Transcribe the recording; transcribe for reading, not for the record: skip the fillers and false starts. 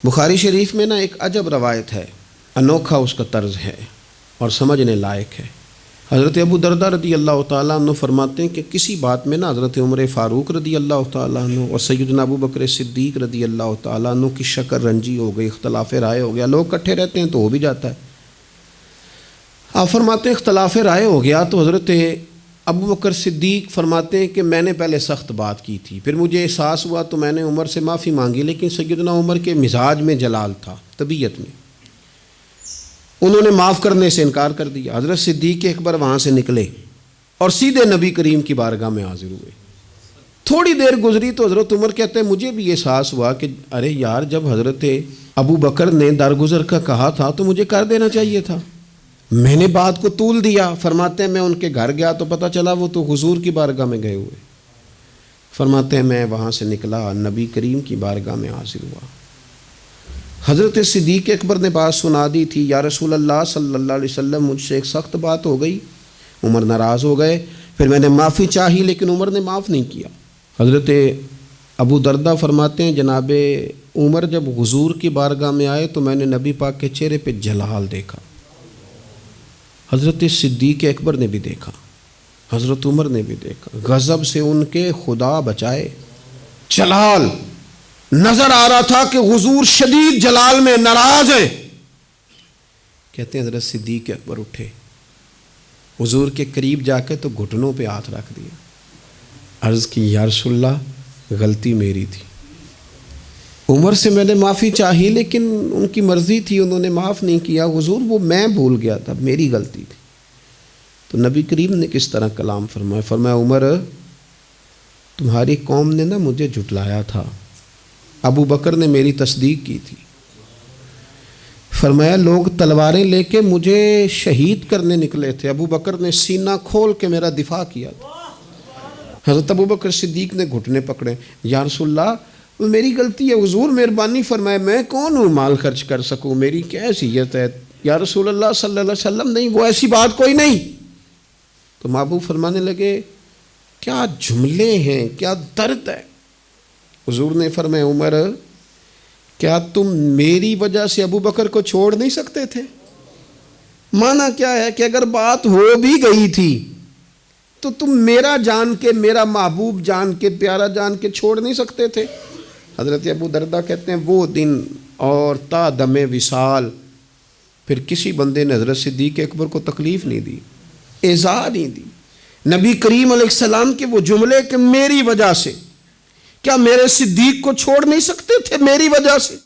بخاری شریف میں ایک عجب روایت ہے، انوکھا اس کا طرز ہے اور سمجھنے لائق ہے۔ حضرت ابو درداء رضی اللہ تعالیٰ عنہ فرماتے ہیں کہ کسی بات میں حضرت عمر فاروق رضی اللہ تعالیٰ عنہ اور سیدنا ابو بکر صدیق رضی اللہ تعالیٰ عنہ کی شکر رنجی ہو گئی، اختلاف رائے ہو گیا۔ لوگ اکٹھے رہتے ہیں تو ہو بھی جاتا ہے۔ آپ فرماتے ہیں اختلاف رائے ہو گیا تو حضرت ابو بکر صدیق فرماتے ہیں کہ میں نے پہلے سخت بات کی تھی، پھر مجھے احساس ہوا تو میں نے عمر سے معافی مانگی، لیکن سیدنا عمر کے مزاج میں جلال تھا، طبیعت میں، انہوں نے معاف کرنے سے انکار کر دیا۔ حضرت صدیق اکبر وہاں سے نکلے اور سیدھے نبی کریم کی بارگاہ میں حاضر ہوئے۔ تھوڑی دیر گزری تو حضرت عمر کہتے ہیں مجھے بھی احساس ہوا کہ ارے یار، جب حضرت ابو بکر نے درگزر کا کہا تھا تو مجھے کر دینا چاہیے تھا، میں نے بات کو طول دیا۔ فرماتے ہیں میں ان کے گھر گیا تو پتہ چلا وہ تو حضور کی بارگاہ میں گئے ہوئے۔ فرماتے ہیں میں وہاں سے نکلا، نبی کریم کی بارگاہ میں حاضر ہوا۔ حضرت صدیق اکبر نے بات سنا دی تھی، یا رسول اللہ صلی اللہ علیہ وسلم مجھ سے ایک سخت بات ہو گئی، عمر ناراض ہو گئے، پھر میں نے معافی چاہی لیکن عمر نے معاف نہیں کیا۔ حضرت ابو درداء فرماتے ہیں جناب عمر جب حضور کی بارگاہ میں آئے تو میں نے نبی پاک کے چہرے پہ جلال دیکھا، حضرت صدیق اکبر نے بھی دیکھا، حضرت عمر نے بھی دیکھا، غضب سے ان کے خدا بچائے، جلال نظر آ رہا تھا کہ حضور شدید جلال میں ناراض ہیں۔ کہتے ہیں حضرت صدیق اکبر اٹھے، حضور کے قریب جا کے تو گھٹنوں پہ ہاتھ رکھ دیا، عرض کی یا رسول اللہ غلطی میری تھی، عمر سے میں نے معافی چاہی لیکن ان کی مرضی تھی، انہوں نے معاف نہیں کیا، حضور وہ میں بھول گیا تھا، میری غلطی تھی۔ تو نبی کریم نے کس طرح کلام فرمایا، فرمایا عمر تمہاری قوم نے مجھے جھٹلایا تھا، ابو بکر نے میری تصدیق کی تھی، فرمایا لوگ تلواریں لے کے مجھے شہید کرنے نکلے تھے، ابو بکر نے سینہ کھول کے میرا دفاع کیا تھا۔ حضرت ابو بکر صدیق نے گھٹنے پکڑے، یا رسول اللہ میری غلطی ہے، حضور مہربانی فرمائے، میں کون ہوں مال خرچ کر سکوں، میری کیا حیثیت ہے، یا رسول اللہ صلی اللہ علیہ وسلم نہیں، وہ ایسی بات کوئی نہیں۔ تو محبوب فرمانے لگے کیا جملے ہیں، کیا درد ہے۔ حضور نے فرمایا عمر کیا تم میری وجہ سے ابو بکر کو چھوڑ نہیں سکتے تھے؟ معنی کیا ہے کہ اگر بات ہو بھی گئی تھی تو تم میرا جان کے، میرا محبوب جان کے، پیارا جان کے چھوڑ نہیں سکتے تھے؟ حضرت ابو درداء کہتے ہیں وہ دن اور تا دم وصال پھر کسی بندے نے حضرت صدیق اکبر کو تکلیف نہیں دی، ایذا نہیں دی۔ نبی کریم علیہ السلام کے وہ جملے کہ میری وجہ سے، کیا میرے صدیق کو چھوڑ نہیں سکتے تھے میری وجہ سے؟